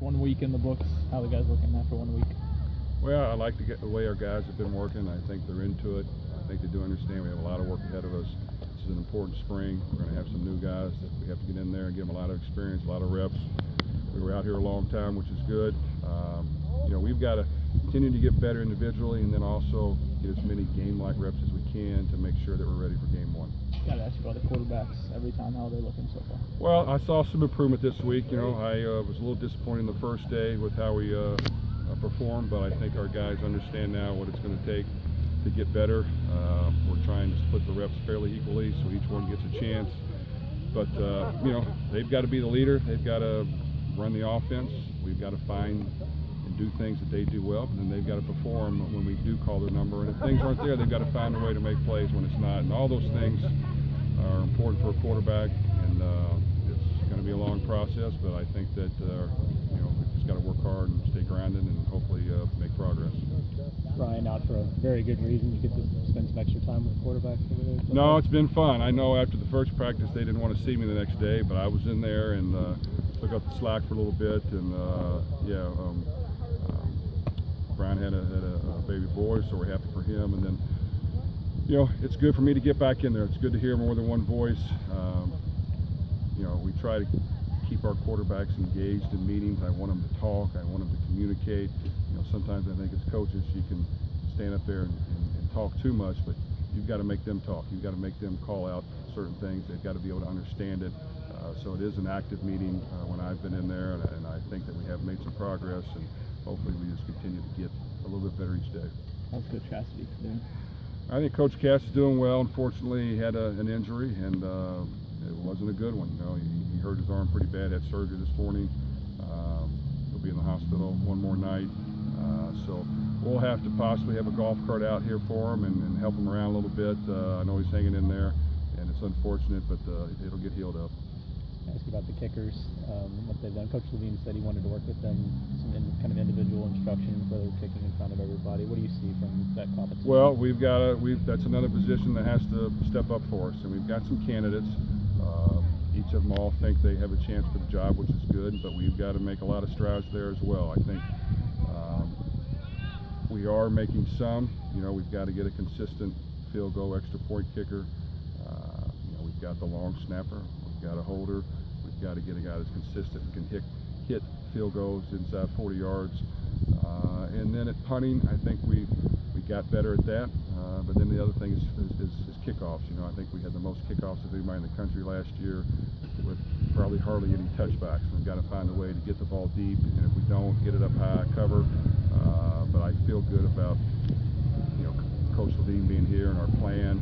1 week in the books. How are the guys looking after 1 week? Well, I like the way our guys have been working. I think they're into it. I think they do understand we have a lot of work ahead of us. This is an important spring. We're going to have some new guys that we have to get in there and give them a lot of experience, a lot of reps. We were out here a long time, which is good. We've got to continue to get better individually and then also get as many game-like reps as we can to make sure that we're ready for game one. Got to ask you about the quarterbacks every time. How are they looking so far? Well, I saw some improvement this week. I was a little disappointed the first day with how we performed, but I think our guys understand now what it's going to take to get better. We're trying to split the reps fairly equally so each one gets a chance. But, they've got to be the leader. They've got to run the offense. We've got to find and do things that they do well, and then they've got to perform when we do call their number. And if things aren't there, they've got to find a way to make plays when it's not. And all those things are important for a quarterback, and it's going to be a long process, but I think that we've just got to work hard and stay grounded and hopefully make progress. Ryan out for a very good reason. You get to spend some extra time with quarterbacks over there? No, it's been fun. I know after the first practice they didn't want to see me the next day, but I was in there and took up the slack for a little bit. And Brian had a baby boy, so we're happy for him. And then, it's good for me to get back in there. It's good to hear more than one voice. We try to keep our quarterbacks engaged in meetings. I want them to talk. I want them to communicate. Sometimes I think as coaches you can stand up there and talk too much, but you've got to make them talk. You've got to make them call out certain things. They've got to be able to understand it. So it is an active meeting when I've been in there, and I think that we have made some progress, and hopefully we just continue to get a little bit better each day. How's Coach Cassidy doing? I think Coach Cass is doing well. Unfortunately, he had an injury, and it wasn't a good one. He hurt his arm pretty bad, had surgery this morning. He'll be in the hospital one more night. So we'll have to possibly have a golf cart out here for him and help him around a little bit. I know he's hanging in there, and it's unfortunate, but it'll get healed up. Ask you about the kickers, what they've done. Coach Levine said he wanted to work with them, some kind of individual instruction for their kicking in front of everybody. What do you see from that competition? Well, that's another position that has to step up for us, and we've got some candidates. Each of them all think they have a chance for the job, which is good, but we've got to make a lot of strides there as well. I think we are making some. We've got to get a consistent field goal extra point kicker. We've got the long snapper. We've got a holder. We've got to get a guy that's consistent and can hit field goals inside 40 yards. And then at punting, I think we got better at that. But then the other thing is kickoffs. I think we had the most kickoffs of anybody in the country last year with probably hardly any touchbacks. We've got to find a way to get the ball deep, and if we don't, get it up high, cover. But I feel good about Coach Levine being here and our plan.